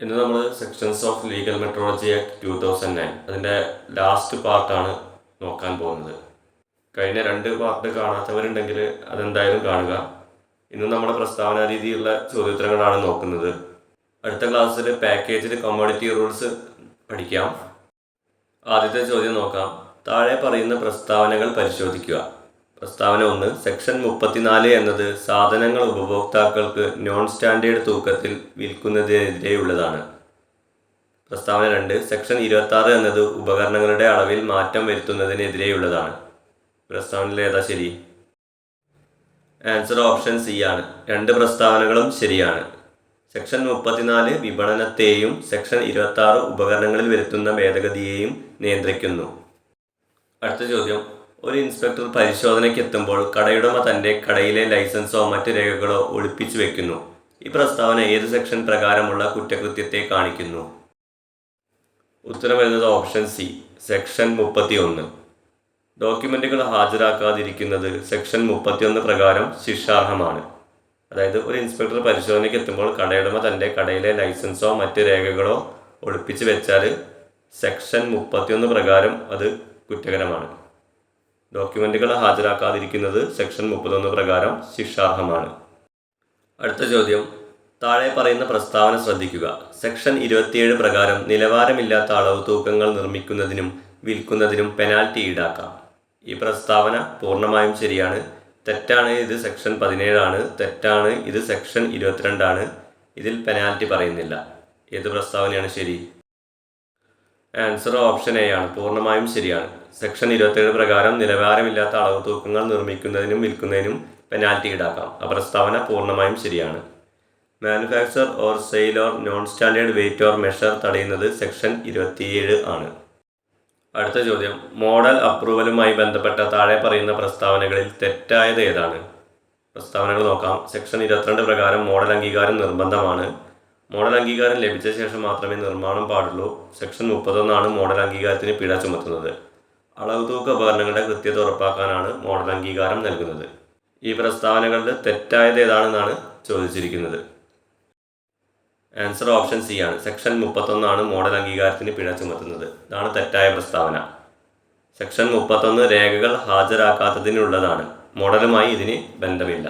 ഇന്ന് നമ്മൾ sections of legal metrology act 2009 അതിൻ്റെ ലാസ്റ്റ് പാർട്ടാണ് നോക്കാൻ പോകുന്നത്. കഴിഞ്ഞ 2 പാർട്ട് കാണാത്തവരുണ്ടെങ്കിൽ അതെന്തായാലും കാണുക. ഇന്ന് നമ്മുടെ പ്രസ്താവന രീതിയിലുള്ള ചോദ്യോത്തരങ്ങളാണ് നോക്കുന്നത്. അടുത്ത ക്ലാസ്സിൽ പാക്കേജിൽ കമ്മോഡിറ്റി റൂൾസ് പഠിക്കാം. ആദ്യത്തെ ചോദ്യം നോക്കാം. താഴെ പറയുന്ന പ്രസ്താവനകൾ പരിശോധിക്കുക. പ്രസ്താവന 1. സെക്ഷൻ 34 എന്നത് സാധനങ്ങൾ ഉപഭോക്താക്കൾക്ക് നോൺ സ്റ്റാൻഡേർഡ് തൂക്കത്തിൽ വിൽക്കുന്നതിനെതിരെയുള്ളതാണ്. പ്രസ്താവന 2. സെക്ഷൻ 26 എന്നത് ഉപകരണങ്ങളുടെ അളവിൽ മാറ്റം വരുത്തുന്നതിനെതിരെയുള്ളതാണ്. പ്രസ്താവനയിൽ ഏതാ ശരി? ആൻസർ ഓപ്ഷൻ സി ആണ്. 2 പ്രസ്താവനകളും ശരിയാണ്. സെക്ഷൻ 34 വിപണനത്തെയും സെക്ഷൻ 26 ഉപകരണങ്ങളിൽ വരുത്തുന്ന ഭേദഗതിയെയും നിയന്ത്രിക്കുന്നു. അടുത്ത ചോദ്യം. ഒരു ഇൻസ്പെക്ടർ പരിശോധനയ്ക്ക് എത്തുമ്പോൾ കടയുടമ തൻ്റെ കടയിലെ ലൈസൻസോ മറ്റ് രേഖകളോ ഒളിപ്പിച്ചു വെക്കുന്നു. ഈ പ്രസ്താവന ഏത് സെക്ഷൻ പ്രകാരമുള്ള കുറ്റകൃത്യത്തെ കാണിക്കുന്നു? ഉത്തരം വരുന്നത് ഓപ്ഷൻ സി, സെക്ഷൻ 31. ഡോക്യുമെൻറ്റുകൾ ഹാജരാക്കാതിരിക്കുന്നത് സെക്ഷൻ 31 പ്രകാരം ശിക്ഷാർഹമാണ്. അതായത് ഒരു ഇൻസ്പെക്ടർ പരിശോധനയ്ക്ക് എത്തുമ്പോൾ കടയുടമ തൻ്റെ കടയിലെ ലൈസൻസോ മറ്റ് രേഖകളോ ഒളിപ്പിച്ചു വെച്ചാൽ സെക്ഷൻ 31 പ്രകാരം അത് കുറ്റകരമാണ്. ഡോക്യുമെൻറ്റുകൾ ഹാജരാക്കാതിരിക്കുന്നത് സെക്ഷൻ 31 പ്രകാരം ശിക്ഷാർഹമാണ്. അടുത്ത ചോദ്യം. താഴെ പറയുന്ന പ്രസ്താവന ശ്രദ്ധിക്കുക. സെക്ഷൻ 27 പ്രകാരം നിലവാരമില്ലാത്ത അളവ് തൂക്കങ്ങൾ നിർമ്മിക്കുന്നതിനും വിൽക്കുന്നതിനും പെനാൽറ്റി ഈടാക്കാം. ഈ പ്രസ്താവന പൂർണ്ണമായും ശരിയാണ്. തെറ്റാണ് ഇത് സെക്ഷൻ 17 ആണ്. തെറ്റാണ് ഇത് സെക്ഷൻ 22 ആണ്. ഇതിൽ പെനാൽറ്റി പറയുന്നില്ല. ഏത് പ്രസ്താവനയാണ് ശരി? ആൻസർ ഓപ്ഷൻ എ ആണ്. പൂർണ്ണമായും ശരിയാണ്. സെക്ഷൻ 27 പ്രകാരം നിലവാരമില്ലാത്ത അളവ് തൂക്കങ്ങൾ നിർമ്മിക്കുന്നതിനും വിൽക്കുന്നതിനും പെനാൽറ്റി ഈടാക്കാം. ആ പ്രസ്താവന പൂർണ്ണമായും ശരിയാണ്. Manufacture or sale or non standard weight or measure തടയുന്നത് സെക്ഷൻ 27 ആണ്. അടുത്ത ചോദ്യം. മോഡൽ അപ്രൂവലുമായി ബന്ധപ്പെട്ട താഴെ പറയുന്ന പ്രസ്താവനകളിൽ തെറ്റായത് ഏതാണ്? പ്രസ്താവനകൾ നോക്കാം. സെക്ഷൻ 22 പ്രകാരം മോഡൽ അംഗീകാരം നിർബന്ധമാണ്. മോഡൽ അംഗീകാരം ലഭിച്ച ശേഷം മാത്രമേ നിർമ്മാണം പാടുള്ളൂ. സെക്ഷൻ 31 ആണ് മോഡൽ അംഗീകാരത്തിന് പിഴ ചുമത്തുന്നത്. അളവ് തൂക്ക ഉപകരണങ്ങളുടെ കൃത്യത ഉറപ്പാക്കാനാണ് മോഡൽ അംഗീകാരം നൽകുന്നത്. ഈ പ്രസ്താവനകളിൽ തെറ്റായത് ഏതാണെന്നാണ് ചോദിച്ചിരിക്കുന്നത്. ആൻസർ ഓപ്ഷൻ സി ആണ്. സെക്ഷൻ 31 ആണ് മോഡൽ അംഗീകാരത്തിന് പിഴ ചുമത്തുന്നത്. ഇതാണ് തെറ്റായ പ്രസ്താവന. സെക്ഷൻ 31 രേഖകൾ ഹാജരാക്കാത്തതിനുള്ളതാണ്. മോഡലുമായി ഇതിന് ബന്ധമില്ല.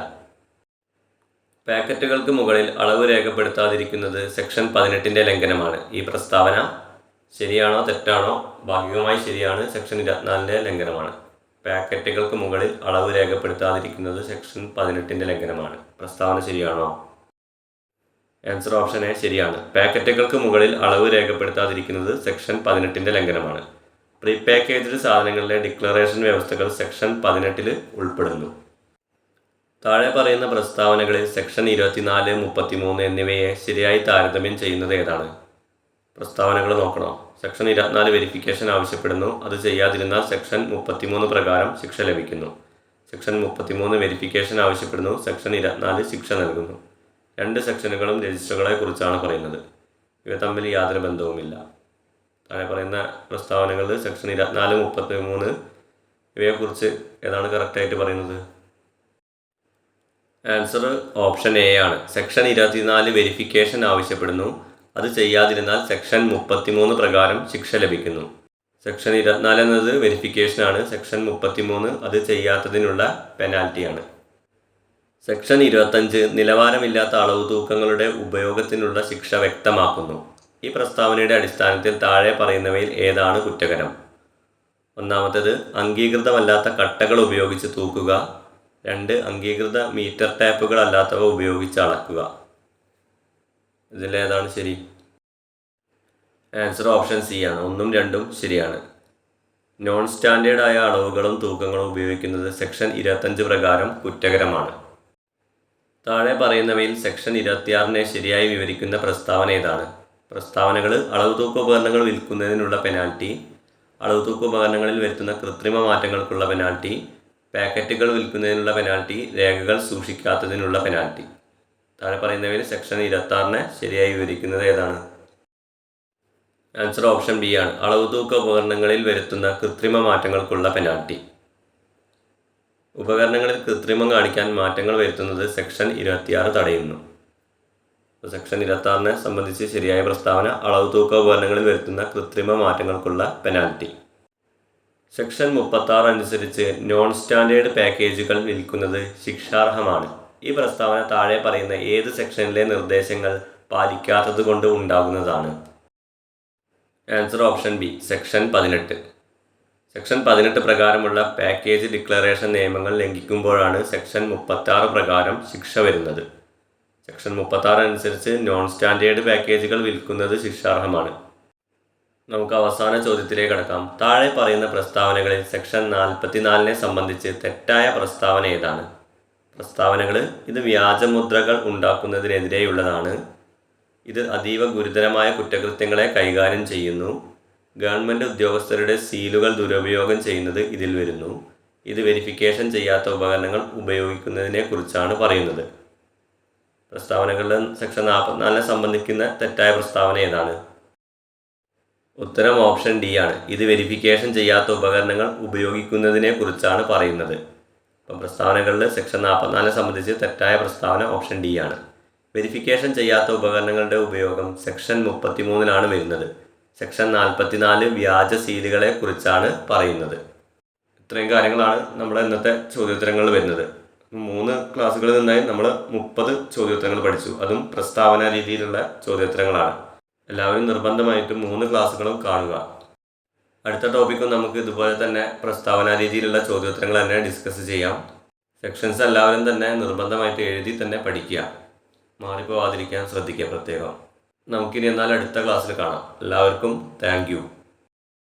പാക്കറ്റുകൾക്ക് മുകളിൽ അളവ് രേഖപ്പെടുത്താതിരിക്കുന്നത് സെക്ഷൻ 18ൻ്റെ ലംഘനമാണ്. ഈ പ്രസ്താവന ശരിയാണോ തെറ്റാണോ? ഭാഗികമായി ശരിയാണ്. സെക്ഷൻ 24ൻ്റെ ലംഘനമാണ്. പാക്കറ്റുകൾക്ക് മുകളിൽ അളവ് രേഖപ്പെടുത്താതിരിക്കുന്നത് സെക്ഷൻ 18ൻ്റെ ലംഘനമാണ്. പ്രസ്താവന ശരിയാണോ? ആൻസർ ഓപ്ഷൻ എ ശരിയാണ്. പാക്കറ്റുകൾക്ക് മുകളിൽ അളവ് രേഖപ്പെടുത്താതിരിക്കുന്നത് സെക്ഷൻ 18ൻ്റെ ലംഘനമാണ്. പ്രീ പാക്കേജ്ഡ് സാധനങ്ങളിലെ ഡിക്ലറേഷൻ വ്യവസ്ഥകൾ സെക്ഷൻ 18 ഉൾപ്പെടുന്നു. താഴെ പറയുന്ന പ്രസ്താവനകളിൽ സെക്ഷൻ 24, 33 എന്നിവയെ ശരിയായി താരതമ്യം ചെയ്യുന്നത് ഏതാണ്? പ്രസ്താവനകൾ നോക്കണം. സെക്ഷൻ 24 വെരിഫിക്കേഷൻ ആവശ്യപ്പെടുന്നു. അത് ചെയ്യാതിരുന്നാൽ സെക്ഷൻ 33 പ്രകാരം ശിക്ഷ ലഭിക്കുന്നു. സെക്ഷൻ 33 വെരിഫിക്കേഷൻ ആവശ്യപ്പെടുന്നു. സെക്ഷൻ 24 ശിക്ഷ നൽകുന്നു. 2 സെക്ഷനുകളും രജിസ്റ്ററുകളെ കുറിച്ചാണ് പറയുന്നത്. ഇവ തമ്മിൽ യാതൊരു ബന്ധവുമില്ല. താഴെ പറയുന്ന പ്രസ്താവനകളിൽ സെക്ഷൻ 24, 33 ഇവയെക്കുറിച്ച് ഏതാണ് കറക്റ്റായിട്ട് പറയുന്നത്? ആൻസർ ഓപ്ഷൻ എ ആണ്. സെക്ഷൻ 24 വെരിഫിക്കേഷൻ ആവശ്യപ്പെടുന്നു. അത് ചെയ്യാതിരുന്നാൽ സെക്ഷൻ 33 പ്രകാരം ശിക്ഷ ലഭിക്കുന്നു. സെക്ഷൻ 24 എന്നത് വെരിഫിക്കേഷനാണ്. സെക്ഷൻ 33 അത് ചെയ്യാത്തതിനുള്ള പെനാൽറ്റിയാണ്. സെക്ഷൻ 25 നിലവാരമില്ലാത്ത അളവ് തൂക്കങ്ങളുടെ ഉപയോഗത്തിനുള്ള ശിക്ഷ വ്യക്തമാക്കുന്നു. ഈ പ്രസ്താവനയുടെ അടിസ്ഥാനത്തിൽ താഴെ പറയുന്നവയിൽ ഏതാണ് കുറ്റകരം? ഒന്നാമത്തേത് അംഗീകൃതമല്ലാത്ത കട്ടകൾ ഉപയോഗിച്ച് തൂക്കുക. 2 അംഗീകൃത മീറ്റർ ടാപ്പുകൾ അല്ലാത്തവ ഉപയോഗിച്ച് അളക്കുക. ഇതിലേതാണ് ശരി? ആൻസർ ഓപ്ഷൻ സി ആണ്. 1ഉം 2ഉം ശരിയാണ്. നോൺ സ്റ്റാൻഡേർഡ് ആയ അളവുകളും തൂക്കങ്ങളും ഉപയോഗിക്കുന്നത് സെക്ഷൻ 25 പ്രകാരം കുറ്റകരമാണ്. താഴെ പറയുന്നവയിൽ സെക്ഷൻ 26നെ ശരിയായി വിവരിക്കുന്ന പ്രസ്താവന ഏതാണ്? പ്രസ്താവനകൾ അളവ് തൂക്ക ഉപകരണങ്ങൾ വിൽക്കുന്നതിനുള്ള പെനാൽറ്റി, അളവ് തൂക്ക ഉപകരണങ്ങളിൽ വരുത്തുന്ന കൃത്രിമ മാറ്റങ്ങൾക്കുള്ള പെനാൽറ്റി, പാക്കറ്റുകൾ വിൽക്കുന്നതിനുള്ള പെനാൽറ്റി, രേഖകൾ സൂക്ഷിക്കാത്തതിനുള്ള പെനാൽറ്റി. താഴെ പറയുന്നവയിൽ സെക്ഷൻ 26നെ ശരിയായി വിവരിക്കുന്നത് ഏതാണ്? ആൻസർ ഓപ്ഷൻ ബി ആണ്. അളവ് തൂക്ക ഉപകരണങ്ങളിൽ വരുത്തുന്ന കൃത്രിമ മാറ്റങ്ങൾക്കുള്ള പെനാൽറ്റി. ഉപകരണങ്ങളിൽ കൃത്രിമം കാണിക്കാൻ മാറ്റങ്ങൾ വരുത്തുന്നത് സെക്ഷൻ 26 തടയുന്നു. സെക്ഷൻ 26 സംബന്ധിച്ച് ശരിയായ പ്രസ്താവന അളവ് തൂക്ക ഉപകരണങ്ങളിൽ വരുത്തുന്ന കൃത്രിമ മാറ്റങ്ങൾക്കുള്ള പെനാൽറ്റി. സെക്ഷൻ 36 അനുസരിച്ച് നോൺ സ്റ്റാൻഡേർഡ് പാക്കേജുകൾ വിൽക്കുന്നത് ശിക്ഷാർഹമാണ്. ഈ പ്രസ്താവന താഴെ പറയുന്ന ഏത് സെക്ഷനിലെ നിർദ്ദേശങ്ങൾ പാലിക്കാത്തത് കൊണ്ട് ഉണ്ടാകുന്നതാണ്? Answer option B, section 18. Section 18 പ്രകാരമുള്ള പാക്കേജ് ഡിക്ലറേഷൻ നിയമങ്ങൾ ലംഘിക്കുമ്പോഴാണ് സെക്ഷൻ 36 പ്രകാരം ശിക്ഷ വരുന്നത്. സെക്ഷൻ 36 അനുസരിച്ച് നോൺ സ്റ്റാൻഡേർഡ് പാക്കേജുകൾ വിൽക്കുന്നത് ശിക്ഷാർഹമാണ്. നമുക്ക് അവസാന ചോദ്യത്തിലേക്ക് കടക്കാം. താഴെ പറയുന്ന പ്രസ്താവനകളിൽ സെക്ഷൻ 44 സംബന്ധിച്ച് തെറ്റായ പ്രസ്താവന ഏതാണ്? പ്രസ്താവനകൾ: ഇത് വ്യാജമുദ്രകൾ ഉണ്ടാക്കുന്നതിനെതിരെയുള്ളതാണ്, ഇത് അതീവ ഗുരുതരമായ കുറ്റകൃത്യങ്ങളെ കൈകാര്യം ചെയ്യുന്നു, ഗവൺമെൻറ് ഉദ്യോഗസ്ഥരുടെ സീലുകൾ ദുരുപയോഗം ചെയ്യുന്നത് ഇതിൽ വരുന്നു, ഇത് വെരിഫിക്കേഷൻ ചെയ്യാത്ത ഉപകരണങ്ങൾ ഉപയോഗിക്കുന്നതിനെ കുറിച്ചാണ് പറയുന്നത്. പ്രസ്താവനകളിൽ സെക്ഷൻ 44 സംബന്ധിക്കുന്ന തെറ്റായ പ്രസ്താവന ഏതാണ്? ഉത്തരം ഓപ്ഷൻ ഡി ആണ്. ഇത് വെരിഫിക്കേഷൻ ചെയ്യാത്ത ഉപകരണങ്ങൾ ഉപയോഗിക്കുന്നതിനെ കുറിച്ചാണ് പറയുന്നത്. അപ്പം പ്രസ്താവനകളിൽ സെക്ഷൻ 44 സംബന്ധിച്ച് തെറ്റായ പ്രസ്താവന ഓപ്ഷൻ ഡി ആണ്. വെരിഫിക്കേഷൻ ചെയ്യാത്ത ഉപകരണങ്ങളുടെ ഉപയോഗം സെക്ഷൻ 33 വരുന്നത്. സെക്ഷൻ 44 വ്യാജ സീലുകളെ കുറിച്ചാണ് പറയുന്നത്. ഇത്രയും കാര്യങ്ങളാണ് നമ്മുടെ ഇന്നത്തെ ചോദ്യോത്തരങ്ങളിൽ വരുന്നത്. 3 ക്ലാസ്സുകളിൽ നിന്നായി നമ്മൾ 30 ചോദ്യോത്തരങ്ങൾ പഠിച്ചു. അതും പ്രസ്താവന രീതിയിലുള്ള ചോദ്യോത്തരങ്ങളാണ്. എല്ലാവരും നിർബന്ധമായിട്ടും 3 ക്ലാസ്സുകളും കാണുക. അടുത്ത ടോപ്പിക്കും നമുക്ക് ഇതുപോലെ തന്നെ പ്രസ്താവന രീതിയിലുള്ള ചോദ്യോത്തരങ്ങൾ തന്നെ ഡിസ്കസ് ചെയ്യാം. സെക്ഷൻസ് എല്ലാവരും തന്നെ നിർബന്ധമായിട്ട് എഴുതി തന്നെ പഠിക്കുക, മാറിപ്പോവാതിരിക്കാൻ ശ്രദ്ധിക്കുക പ്രത്യേകം. നമുക്കിനി എന്നാൽ അടുത്ത ക്ലാസ്സിൽ കാണാം. എല്ലാവർക്കും താങ്ക് യു.